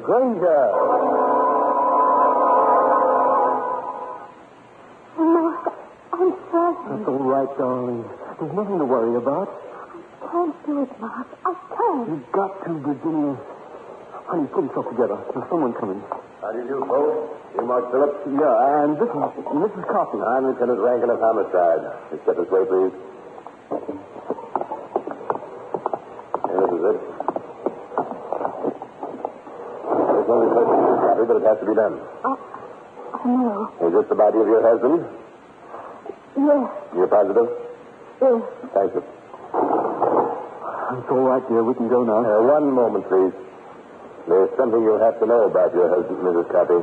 Granger. Mark, I'm sorry. That's all right, darling. There's nothing to worry about. I can't do it, Mark. I can't. You've got to, Virginia. Honey, pull yourself together. There's someone coming. How do you do, folks? You Mark Phillips? Yeah, and this is Mrs. Coffey. I'm Lieutenant Rankin of Homicide. Just step this way, please. Here, this is it. There's no replacement for Coffey, but it has to be done. No. Is this the body of your husband? Yes. You're positive? Yes. Thank you. It's all right, dear. We can go now. One moment, please. There's something you'll have to know about your husband, Mrs. Coffey.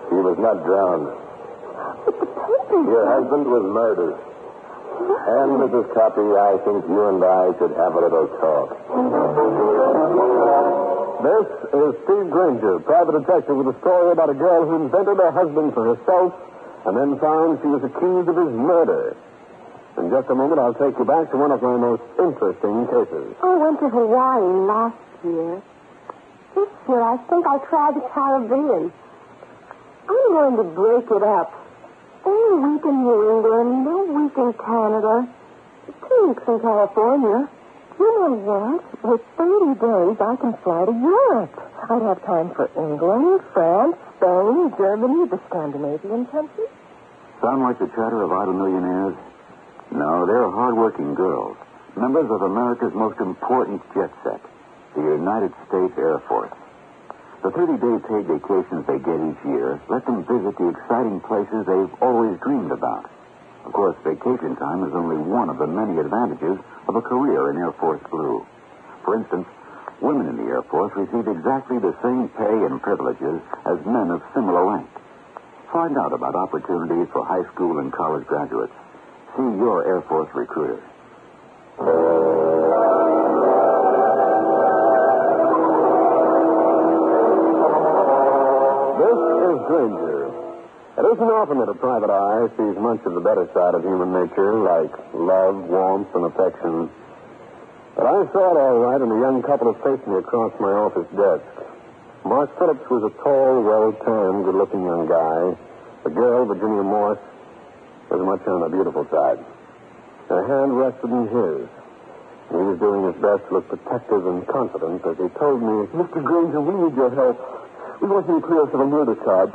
He was not drowned. But the papers... Your husband was murdered. And, Mrs. Coffey, I think you and I should have a little talk. This is Steve Granger, private detective, with a story about a girl who invented a husband for herself and then found she was accused of his murder. In just a moment, I'll take you back to one of my most interesting cases. I went to Hawaii last year. This year, I think I'll try the Caribbean. I'm going to break it up. A week in New England, a week in Canada, 2 weeks in California. You know what? With 30 days, I can fly to Europe. I'd have time for England, France, Spain, Germany, the Scandinavian countries. Sound like the chatter of idle millionaires? No, they're hard-working girls, members of America's most important jet set, the United States Air Force. The 30-day paid vacations they get each year let them visit the exciting places they've always dreamed about. Of course, vacation time is only one of the many advantages of a career in Air Force Blue. For instance, women in the Air Force receive exactly the same pay and privileges as men of similar rank. Find out about opportunities for high school and college graduates. See your Air Force recruiter. This is Granger. It isn't often that a private eye sees much of the better side of human nature, like love, warmth, and affection. But I saw it all right in a young couple who faced me across my office desk. Mark Phillips was a tall, well-tanned, good-looking young guy. The girl, Virginia Morse, was much on the beautiful side. Her hand rested in his. He was doing his best to look protective and confident as he told me, "Mr. Granger, we need your help. We want you to clear us of a murder charge."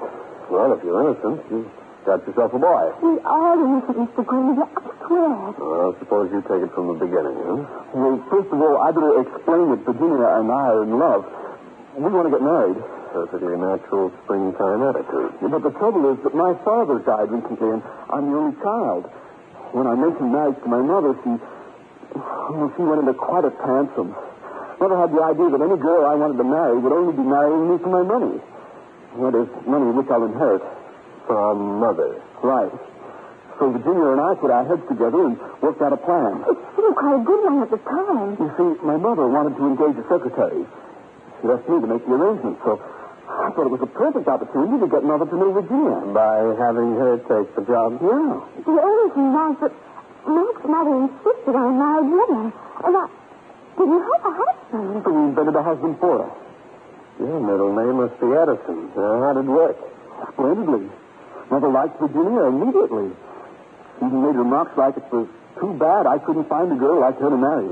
"Well, if you're innocent, you've got yourself a boy." We are innocent, Mr. Granger, I swear. Well, suppose you take it from the beginning, huh? Well, first of all, I better explain that Virginia and I are in love. We want to get married. Perfectly natural springtime attitude. But the trouble is that my father died recently, and I'm the only child. When I mentioned marriage to my mother, she went into quite a tantrum. Mother had the idea that any girl I wanted to marry would only be marrying me for my money. That is, money which I'll inherit. From Mother. Right. So Virginia and I put our heads together and worked out a plan. It seemed quite a good one at the time. You see, my mother wanted to engage a secretary. She left me to make the arrangements, so I thought it was a perfect opportunity to get Mother to know Virginia. By having her take the job? Yeah. The only thing was that Mark's mother insisted I married women, and I didn't have a husband. So we invented a husband for her. Your middle name must be Edison. How did it work? Splendidly. Mother liked Virginia immediately. She even made remarks like it was too bad I couldn't find a girl like her to marry.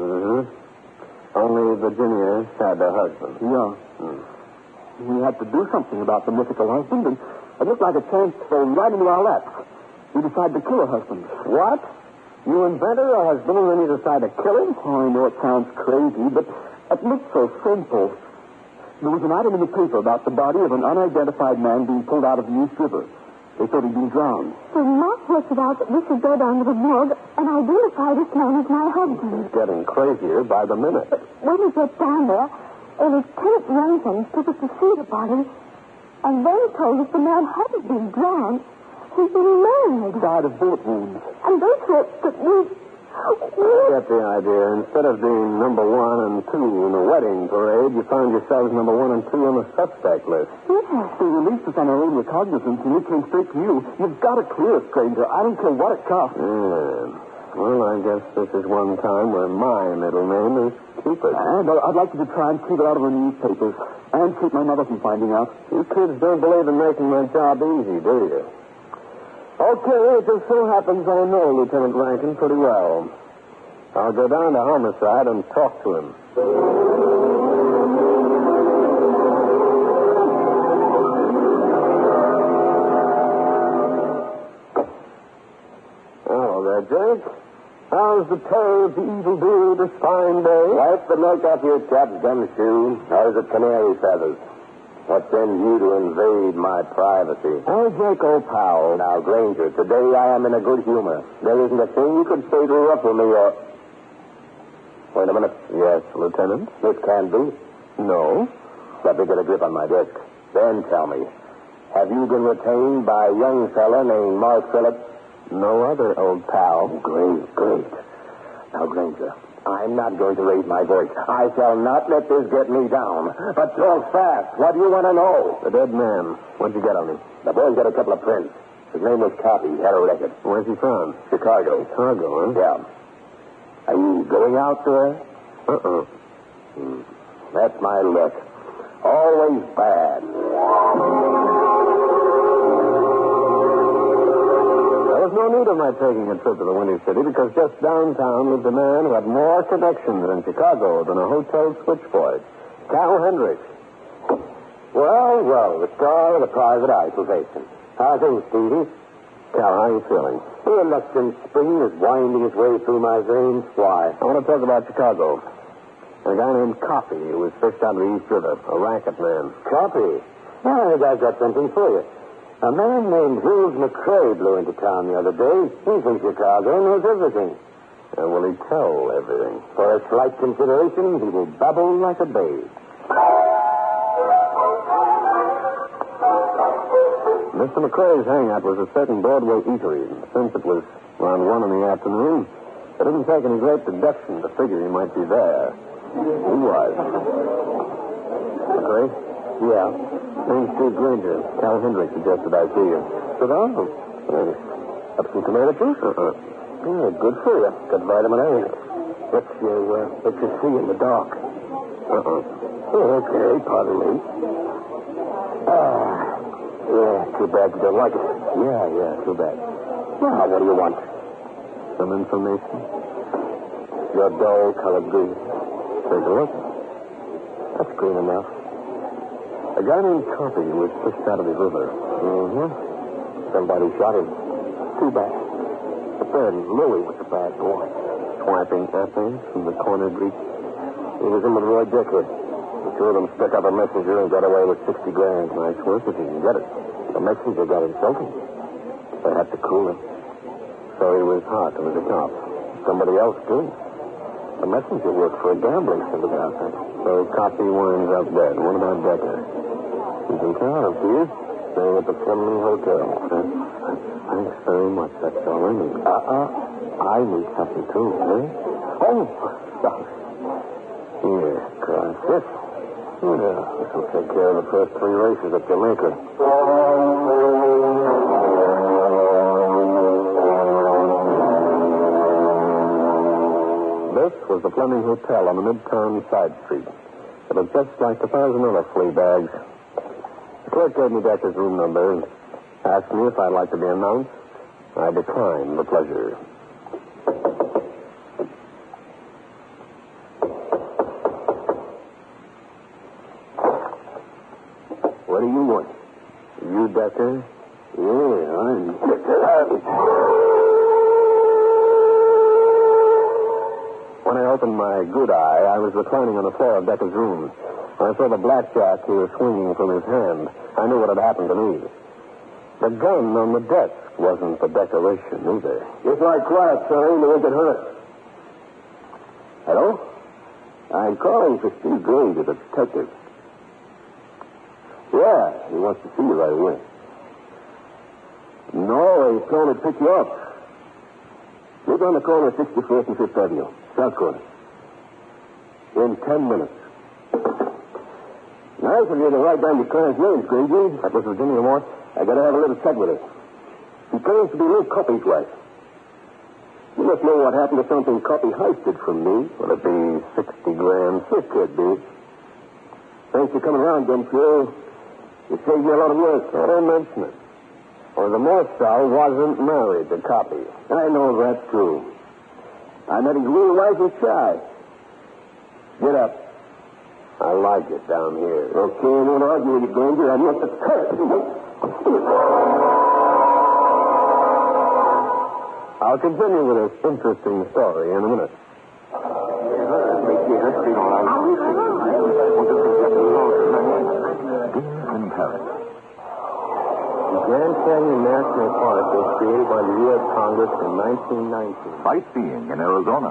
Only Virginia had a husband. Yeah. We had to do something about the mythical husband, and it looked like a chance to fall right into our laps. We decided to kill her husband. What? You invented a husband and then you decide to kill him? Oh, I know it sounds crazy, but it looked so simple. There was an item in the paper about the body of an unidentified man being pulled out of the East River. They thought he'd been drowned. So Mark worked it out that we should go down to the morgue and identify this man as my husband. It's getting crazier by the minute. But when we get down there, Lieutenant Rankin took us to see the body, and then told us the man hadn't been drowned. He'd been murdered. Died of bullet wounds. And they said that we... I get the idea. Instead of being number 1 and 2 in the wedding parade, you found yourselves number 1 and 2 on the suspect list. Yes. They released us on our own recognizance, and we came straight to you. You've got to clear us, Granger. I don't care what it costs. Yeah. Well, I guess this is one time where my middle name is Keep it. And I'd like you to try and keep it out of the newspapers and keep my mother from finding out. You kids don't believe in making my job easy, do you? Okay, it just so happens I know Lieutenant Rankin pretty well. I'll go down to Homicide and talk to him. Hello there, Jake. How's the toe of the evildoer this fine day? Wipe the milk off your chap's gumshoe. How's it canary feathers? What sends you to invade my privacy? Oh, Jake, old pal. Now, Granger, today I am in a good humor. There isn't a thing you could say to ruffle me or... Wait a minute. Yes, Lieutenant? This can be. No. Let me get a grip on my desk. Then tell me, have you been retained by a young fella named Mark Phillips? No other, old pal. Great. Now, Granger, I'm not going to raise my voice. I shall not let this get me down. But talk fast. What do you want to know? The dead man. What'd you get on him? The boy's got a couple of prints. His name was Copy. He had a record. Where's he from? Chicago. Chicago, huh? Yeah. Are you going out there? Uh-uh. That's my luck. Always bad. There was no need of my taking a trip to the Windy City because just downtown lived a man who had more connections in Chicago than a hotel switchboard. Cal Hendricks. Well, the star of the private eye profession. How things, Stevie? Cal, how are you feeling? The election spring is winding its way through my veins. Why? I want to talk about Chicago. A guy named Coffey who was fished out of the East River, a racket man. Copy. I think I've got something for you. A man named Jules McCrae blew into town the other day. He's in Chicago and knows everything. And will he tell everything? For a slight consideration, he will babble like a babe. Mr. McCrae's hangout was a certain Broadway eatery. Since it was around 1 in the afternoon, it didn't take any great deduction to figure he might be there. He was. McCrae? Yeah. Name's Steve Granger. Cal Hendricks suggested I see you. Sit down. Have some tomato juice? Yeah, good for you. Got vitamin A. Lets you see in the dark. Okay, pardon me. Yeah, too bad you don't like it. Yeah, too bad. Now, what do you want? Some information? Your dull-colored green. Take a look. That's green enough. A guy named Coffey was pushed out of the river. Somebody shot him. Too bad. But then Louie was a bad boy. Swiping apples from the corner breach. He was in with Roy Dicker. The two of them stuck up a messenger and got away with $60 grand. Nice work if you can get it. The messenger got insulted. They had to cool him. So he was hot and was a cop. Somebody else, too. The messenger worked for a gambling syndicate outfit. So Coffey winds up dead. What about Decker? He's in town, see you? Staying at the Fleming Hotel. Thanks very much. That's all I need. I need something, too, eh? Oh, stop. Here. This? Yeah, this will take care of the first 3 races at Jamaica. This was the Fleming Hotel on the Midtown side street. It was just like 1,000 other flea bags. The clerk gave me Decker's room number and asked me if I'd like to be announced. I declined the pleasure. What do you want? You, Decker? Yeah, I'm... When I opened my good eye, I was reclining on the floor of Decker's room. I saw the blackjack he was swinging from his hand. I knew what had happened to me. The gun on the desk wasn't the decoration either. Just like quiet, Sonny. You won't get hurt. Hello? I'm calling for Steve Granger, the detective. Yeah, he wants to see you right away. No, he's going to pick you up. Live on the corner of 64th and 5th Avenue. South corner. In 10 minutes. Nice of you to write down your client's names, Granger. That was Virginia Morse? I got to have a little chat with her. She claims to be Lou Coffey's wife. You must know what happened to something Copy heisted from me. Will it be 60 grand? It could be. Thanks for coming around, Gumshoe. You saved me a lot of work. Oh, don't mention it. Or the Morsal wasn't married to Copy. I know that's true. I met his real wife was shy. Get up. I like it down here. Okay, I won't argue with you, Granger. I must have cursed. I'll continue with this interesting story in a minute. In Paris. The Grand Canyon National Park was created by the U.S. Congress in 1919. Sightseeing in Arizona.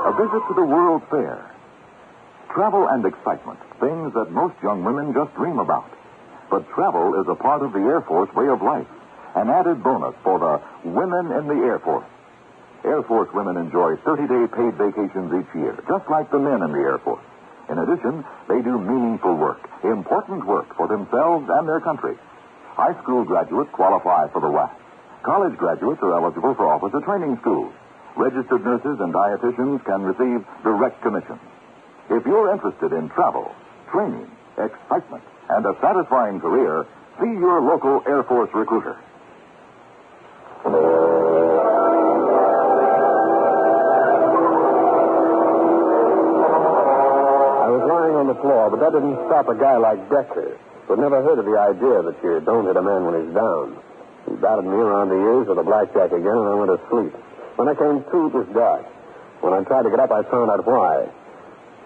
A visit to the World's Fair. Travel and excitement, things that most young women just dream about. But travel is a part of the Air Force way of life, an added bonus for the women in the Air Force. Air Force women enjoy 30-day paid vacations each year, just like the men in the Air Force. In addition, they do meaningful work, important work for themselves and their country. High school graduates qualify for the WAC. College graduates are eligible for officer training schools. Registered nurses and dietitians can receive direct commissions. If you're interested in travel, training, excitement, and a satisfying career, see your local Air Force recruiter. I was lying on the floor, but that didn't stop a guy like Decker, who'd never heard of the idea that you don't hit a man when he's down. He batted me around the ears with a blackjack again, and I went to sleep. When I came to, it was dark. When I tried to get up, I found out why.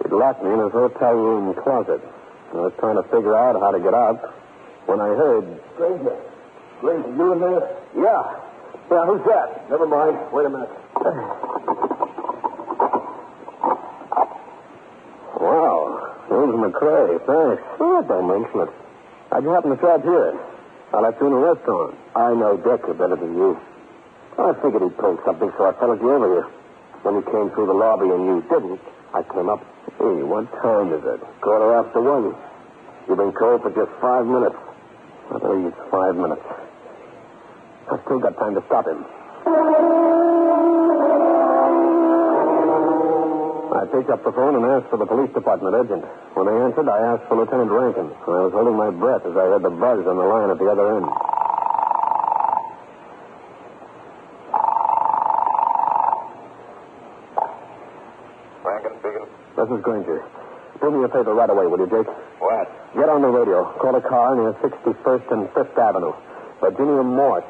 He'd locked me in his hotel room closet. I was trying to figure out how to get out when I heard... Granger, you in there? Yeah. Yeah, who's that? Never mind. Wait a minute. Wow. There's McCrae. Thanks. Oh, don't mention it. How'd you happen to show up here? I left you in a restaurant. I know Decker better than you. I figured he'd pulled something, so I followed you over here. When you came through the lobby and you didn't, I came up. Hey, what time is it? 1:15. You've been cold for just 5 minutes. I believe it's 5 minutes. I've still got time to stop him. I picked up the phone and asked for the police department agent. When they answered, I asked for Lieutenant Rankin. I was holding my breath as I heard the buzz on the line at the other end. Rankin speaking. This is Granger. Do me a favor right away, will you, Jake? What? Get on the radio. Call a car near 61st and 5th Avenue. Virginia Morse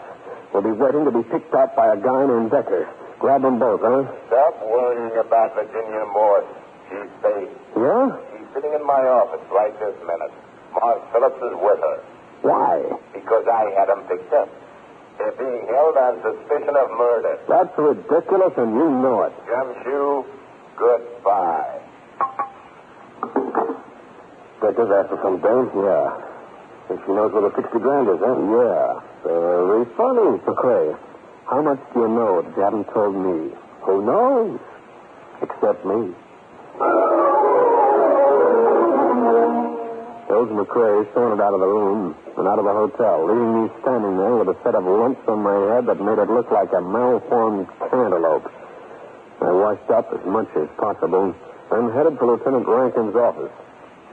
will be waiting to be picked up by a guy named Decker. Grab them both, huh? Stop worrying about Virginia Morse. She's safe. Yeah? She's sitting in my office right this minute. Mark Phillips is with her. Why? Because I had them picked up. They're being held on suspicion of murder. That's ridiculous, and you know it. Gumshoe, goodbye. Decker's after some dame? Yeah. Think she knows where the 60 grand is, huh? Yeah. Very funny. McCrae, how much do you know that you haven't told me? Who knows? Except me. Those McCrae sauntered out of the room and out of the hotel, leaving me standing there with a set of lumps on my head that made it look like a malformed cantaloupe. I washed up as much as possible and headed for Lieutenant Rankin's office.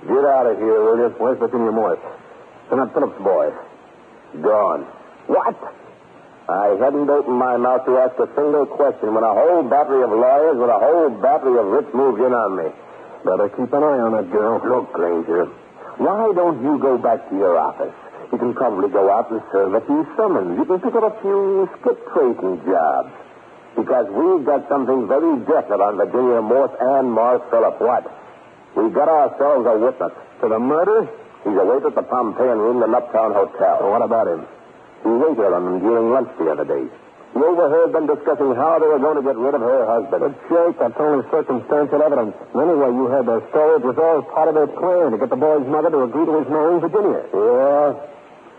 Get out of here, will you? Where's Virginia Morse? And that Phillips boy. Gone. What? I hadn't opened my mouth to ask a single question when a whole battery of lawyers with a whole battery of writs moved in on me. Better keep an eye on that girl. Look, Granger, why don't you go back to your office? You can probably go out and serve a few summons. You can pick up a few skip tracing jobs. Because we've got something very definite on Virginia Morse and Morris Phillips. What? We've got ourselves a witness. To the murder? He's awaited at the Pompeian Room in the Uptown Hotel. Well, what about him? He waited on them during lunch the other day. He overheard them discussing how they were going to get rid of her husband. But, Jake, that's only circumstantial evidence. Anyway, you heard their story. It was all part of their plan to get the boy's mother to agree to his marrying Virginia. Yeah.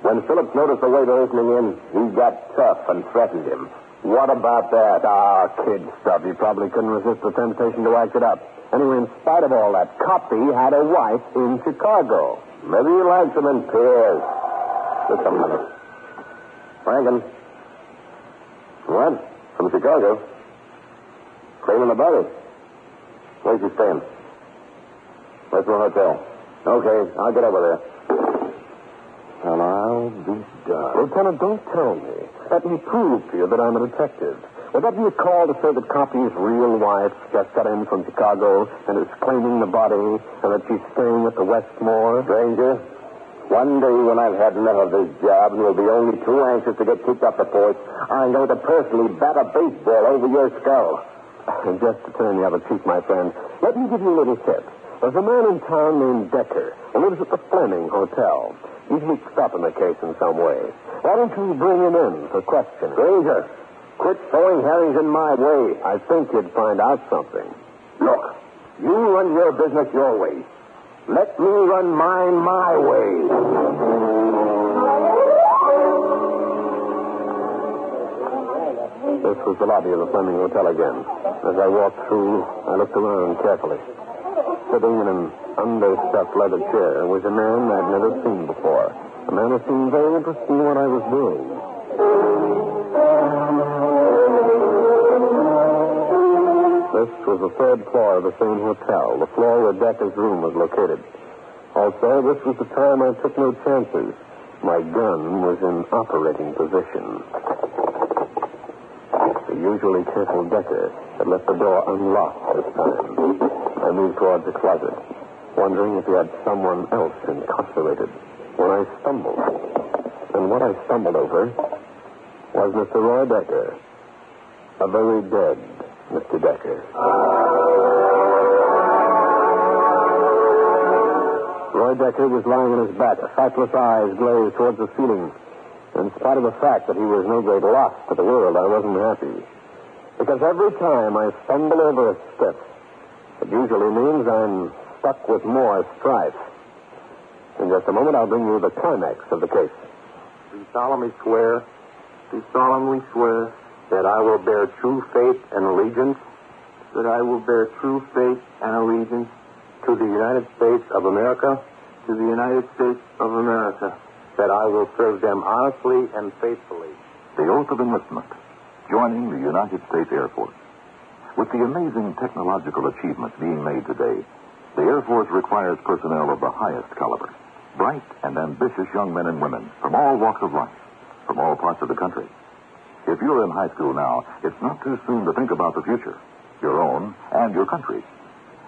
When Phillips noticed the way they're listening in, he got tough and threatened him. What about that? Ah, kid stuff. He probably couldn't resist the temptation to act it up. Anyway, in spite of all that, Copy had a wife in Chicago. Maybe he likes them in pairs. Just a minute. Franklin. What? From Chicago? Claiming the body. Where's she staying? Westmore Hotel. Okay, I'll get over there. Well, I'll be darned. Lieutenant, don't tell me. Let me prove to you that I'm a detective. Would that be a call to say that Copy's real wife just got in from Chicago and is claiming the body and that she's staying at the Westmore? Granger, one day when I've had enough of this job and will be only too anxious to get kicked off the force, I'm going to personally bat a baseball over your skull. And just to turn the other cheek, my friend, let me give you a little tip. There's a man in town named Decker who lives at the Fleming Hotel. He's mixed up in the case in some way. Why don't you bring him in for questioning? Granger, quit throwing herrings in my way. I think you'd find out something. Look, you run your business your way. Let me run mine my way. This was the lobby of the Fleming Hotel again. As I walked through, I looked around carefully. Sitting in an understuffed leather chair was a man I'd never seen before. A man who seemed very interested in what I was doing. This was the third floor of the same hotel, the floor where Decker's room was located. Also, this was the time I took no chances. My gun was in operating position. The usually careful Decker had left the door unlocked this time. I moved towards the closet, wondering if he had someone else incarcerated, when I stumbled. And what I stumbled over was Mr. Roy Decker, a very dead Mr. Decker. Roy Decker was lying on his back, sightless eyes glazed towards the ceiling. In spite of the fact that he was no great loss to the world, I wasn't happy. Because every time I stumble over a step, it usually means I'm stuck with more strife. In just a moment, I'll bring you the climax of the case. Do solemnly swear that I will bear true faith and allegiance to the United States of America, that I will serve them honestly and faithfully. The oath of enlistment, joining the United States Air Force. With the amazing technological achievements being made today, the Air Force requires personnel of the highest caliber. Bright and ambitious young men and women from all walks of life, from all parts of the country. If you're in high school now, it's not too soon to think about the future, your own and your country's.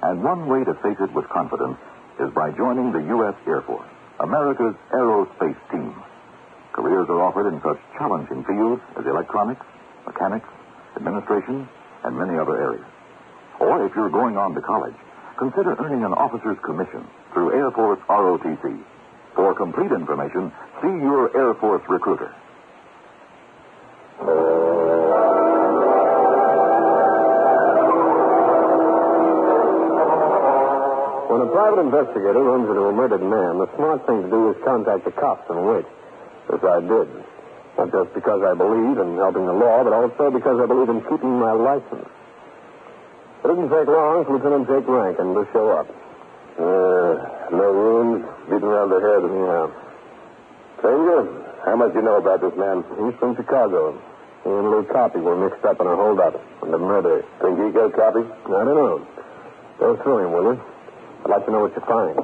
And one way to face it with confidence is by joining the U.S. Air Force, America's aerospace team. Careers are offered in such challenging fields as electronics, mechanics, administration, and many other areas. Or if you're going on to college, consider earning an officer's commission through Air Force ROTC. For complete information, see your Air Force recruiter. When a private investigator runs into a murdered man, the smart thing to do is contact the cops and wait. As I did. Not just because I believe in helping the law, but also because I believe in keeping my license. It didn't take long for Lieutenant Jake Rankin to show up. No wounds, beaten around the head. Yeah. Granger, how much do you know about this man? He's from Chicago. He and Lou Copy were mixed up in a holdup and a murder. Think he killed Copy? I don't know. Go through him, will you? I'd like to know what you find.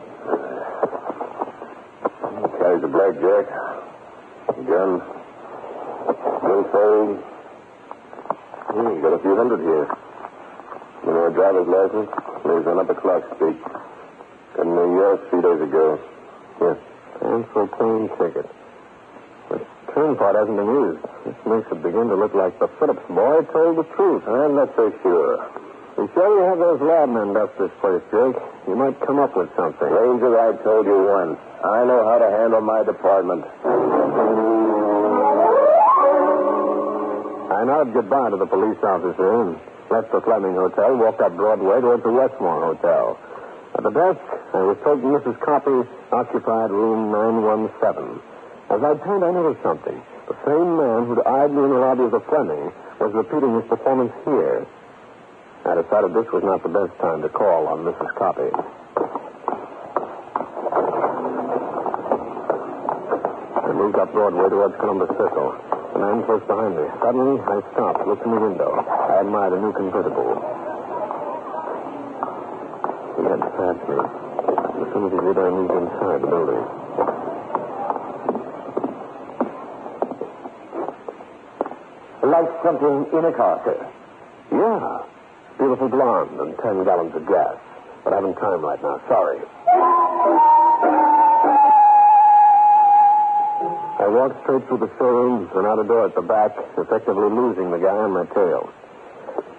He carries a blackjack, a gun, billfold. Got a few hundred here. You know, a driver's license. Lives on Upper Clark Street. Got in New York 3 days ago. Yes. And for a plane ticket. The turn part hasn't been used. This makes it begin to look like the Phillips boy told the truth. I'm not so sure. Be sure you have those labmen dust this place, Jake. You might come up with something. Granger, I told you once. I know how to handle my department. I nodded goodbye to the police officer and left the Fleming Hotel, walked up Broadway towards the Westmore Hotel. At the desk, I was told Mrs. Copy occupied room 917. As I turned, I noticed something. The same man who'd eyed me in the lobby of the Fleming was repeating his performance here. I decided this was not the best time to call on Mrs. Copy. I moved up Broadway towards Columbus Circle. The man close behind me. Suddenly, I stopped, looked in the window. I admired a new convertible. He had passed me. As soon as he did, I moved inside the building. Like something in a car, sir? Yeah. Beautiful blonde and 10 gallons of gas. But I haven't time right now. Sorry. I walked straight through the showroom and out a door at the back, effectively losing the guy on my tail.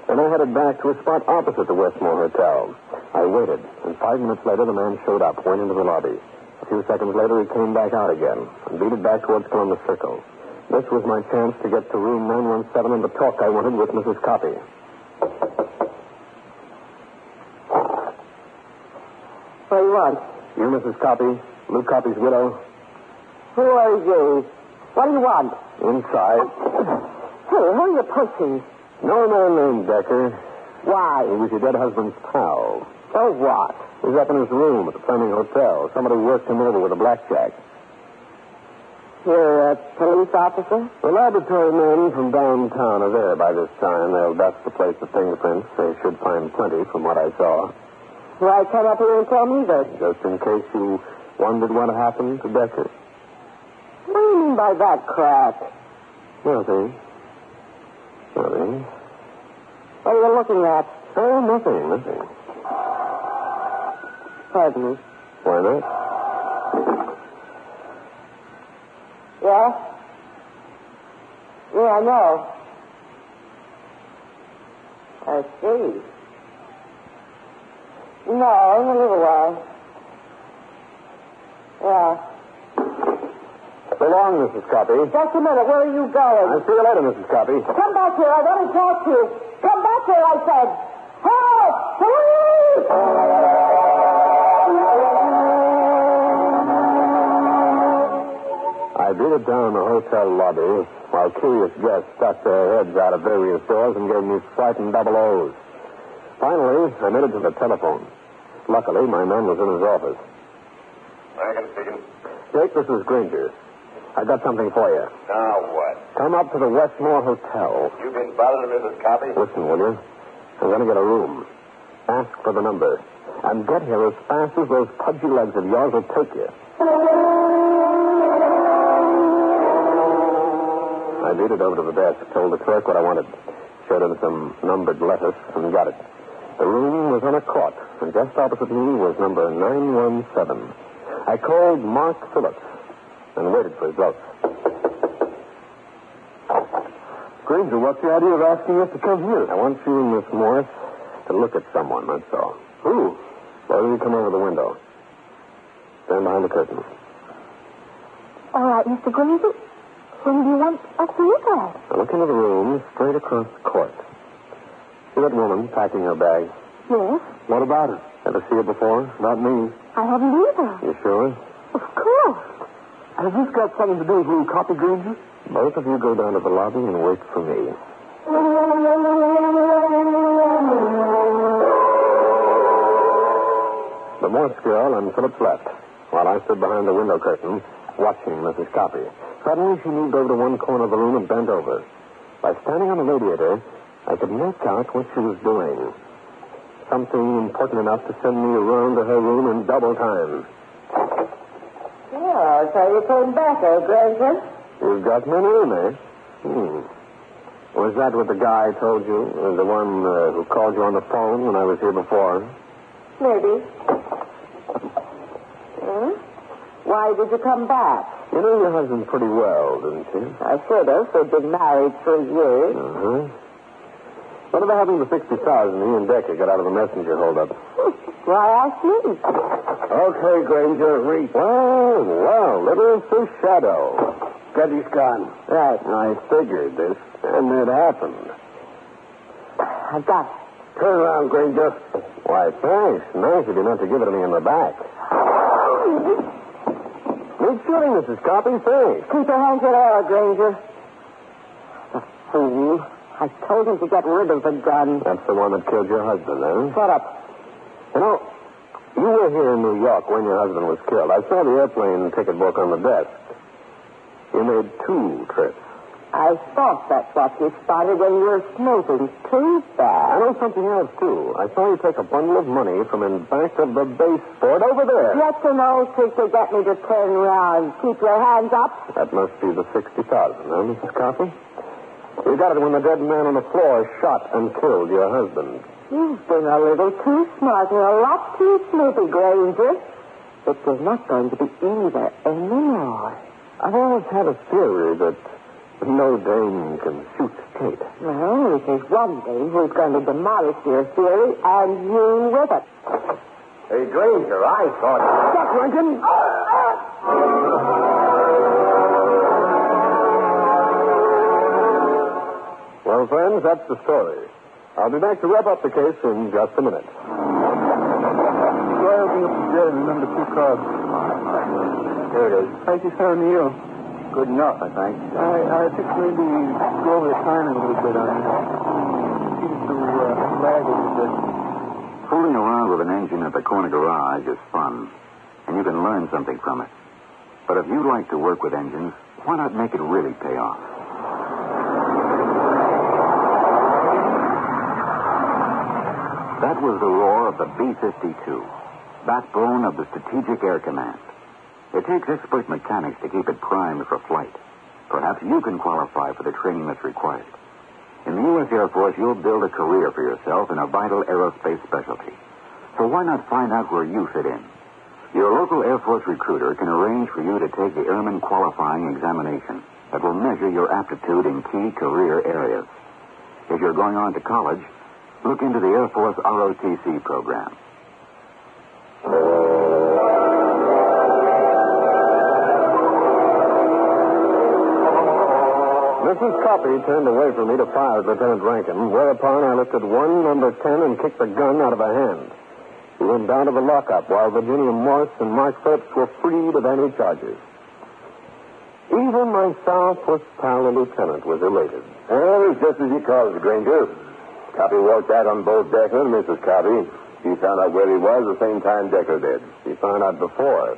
Then I headed back to a spot opposite the Westmore Hotel. I waited, and 5 minutes later, the man showed up, went into the lobby. A few seconds later, he came back out again and beat it back towards Columbus Circle. This was my chance to get to room 917 and the talk I wanted with Mrs. Copy. What do you want? You, Mrs. Copy? Lou Copy's widow? Who are you? What do you want? Inside. Hey, who are you punching? No man named Decker. Why? He was your dead husband's pal. So what? He was up in his room at the Fleming Hotel. Somebody worked him over with a blackjack. You're a police officer? The laboratory men from downtown are there by this time. They'll dust the place with fingerprints. They should find plenty from what I saw. Why come up here and tell me this? Just in case you wondered what happened to Decker. What do you mean by that crap? Nothing. Nothing. What are you looking at? Oh, nothing. Pardon me. Why not? Yeah? Yeah, I know. I see. No, in a little while. Yeah. So long, Mrs. Copy. Just a minute. Where are you going? I'll see you later, Mrs. Copy. Come back here. I want to talk to you. Come back here, I said. Help! Police! I beat it down the hotel lobby while curious guests stuck their heads out of various doors and gave me frightened double O's. Finally, I made it to the telephone. Luckily, my man was in his office. Reagan speaking. Jake, this is Granger. I got something for you. Now what? Come up to the Westmore Hotel. You've been bothering Mrs. Copy? Listen, will you? I'm going to get a room. Ask for the number. And get here as fast as those pudgy legs of yours will take you. I beat it over to the desk, told the clerk what I wanted, showed him some numbered letters, and got it. The room was on a court, and just opposite me was number 917. I called Mark Phillips and waited for results. Granger, what's the idea of asking us to come here? I want you and Miss Morris to look at someone, that's all. Who? Why don't you come over the window? Stand behind the curtain. All right, Mr. Granger. Whom do you want us to look at? Now look into the room straight across the court. See that woman packing her bag? Yes. What about her? Ever see her before? Not me. I haven't either. You sure? Of course. Has this got something to do with Lou Copy, Granger? Both of you go down to the lobby and wait for me. The Morse girl and Phillips left, while I stood behind the window curtain, watching Mrs. Copy. Suddenly, she moved over to one corner of the room and bent over. By standing on the radiator, I could make out what she was doing. Something important enough to send me around to her room in double time. Yeah, so you came back, Granger? You've got me in, eh? Was that what the guy told you? The one who called you on the phone when I was here before? Maybe. Why did you come back? You know your husband pretty well, didn't you? I should have. They've been married 3 years. Uh-huh. Whatever happened to the $60,000 he and Decker got out of the messenger holdup? Why ask me? Okay, Granger, reach. Well, little foreshadow. Getty's gone. Right. I figured this, and it happened. I've got it. Turn around, Granger. Why, thanks. Nice of you not to give it to me in the back. Good shooting, Mrs. Copy. Thanks. Keep your hands in the air, Granger. The fool. I told him to get rid of the gun. That's the one that killed your husband, eh? Shut up. You know, you were here in New York when your husband was killed. I saw the airplane ticket book on the desk. You made 2 trips. I thought that's what you spotted when you were smoking. Too I bad. know something else, too. I saw you take a bundle of money from in back of the baseboard over there. Just an old trick to get me to turn around. Keep your hands up. That must be the $60,000, huh, Mrs. Coffey? You got it when the dead man on the floor shot and killed your husband. You've been a little too smart and a lot too snoopy, Granger. But there's not going to be either anymore. I've always had a theory that no dame can shoot straight. Well, there's one thing who's going to demolish your theory, and you with it. Hey, Granger, I thought... Stop, Rankin! Well, friends, that's the story. I'll be back to wrap up the case in just a minute. I'll be up to jail and number 2 card. Here it is. Thank you, sir, and you. Good enough, I think. I think maybe go over the timing a little bit on it. Seems to lag a little bit. Fooling around with an engine at the corner garage is fun, and you can learn something from it. But if you like to work with engines, why not make it really pay off? That was the roar of the B-52, backbone of the Strategic Air Command. It takes expert mechanics to keep it primed for flight. Perhaps you can qualify for the training that's required. In the U.S. Air Force, you'll build a career for yourself in a vital aerospace specialty. So why not find out where you fit in? Your local Air Force recruiter can arrange for you to take the Airman Qualifying Examination that will measure your aptitude in key career areas. If you're going on to college, look into the Air Force ROTC program. Mrs. Coffey turned away from me to fire at Lieutenant Rankin, whereupon I lifted one number 10 and kicked the gun out of her hand. He went down to the lockup while Virginia Morse and Mark Phillips were freed of any charges. Even my sourpuss pal, the lieutenant, was elated. Well, it's just as you called it, Granger. Coffey walked out on both Decker and Mrs. Coffey. He found out where he was the same time Decker did. He found out before.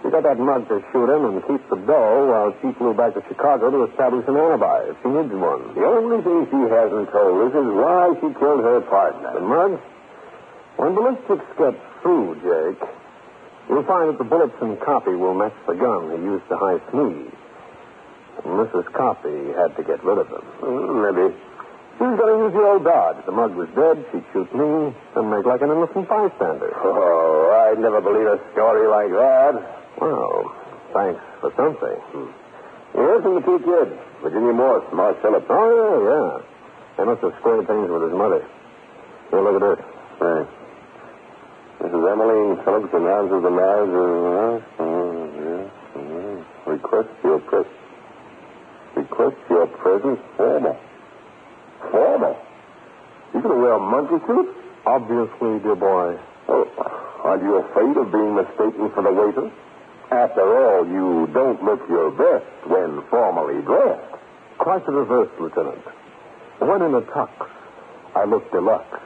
He got that mug to shoot him and keep the dough while she flew back to Chicago to establish an alibi if she needs one. The only thing she hasn't told us is why she killed her partner. The mug? When ballistics get through, Jake, you'll find that the bullets in Coffey will match the gun he used to hide me. And Mrs. Coffey had to get rid of him. Maybe. She was going to use the old dodge. If the mug was dead, she'd shoot me and make like an innocent bystander. Oh, I'd never believe a story like that. Well, thanks for something. Yes, and the 2 kids. Virginia Morse, Mark Phillips. Oh, yeah. They must have squared things with his mother. Here, look at this. Right. Mrs. Emmeline Phillips announces the marriage of... Request your presence formal. Formal? You gonna wear a monkey suit? Obviously, dear boy. Oh, aren't you afraid of being mistaken for the waiter? After all, you don't look your best when formally dressed. Quite the reverse, Lieutenant. When in a tux, I look deluxe.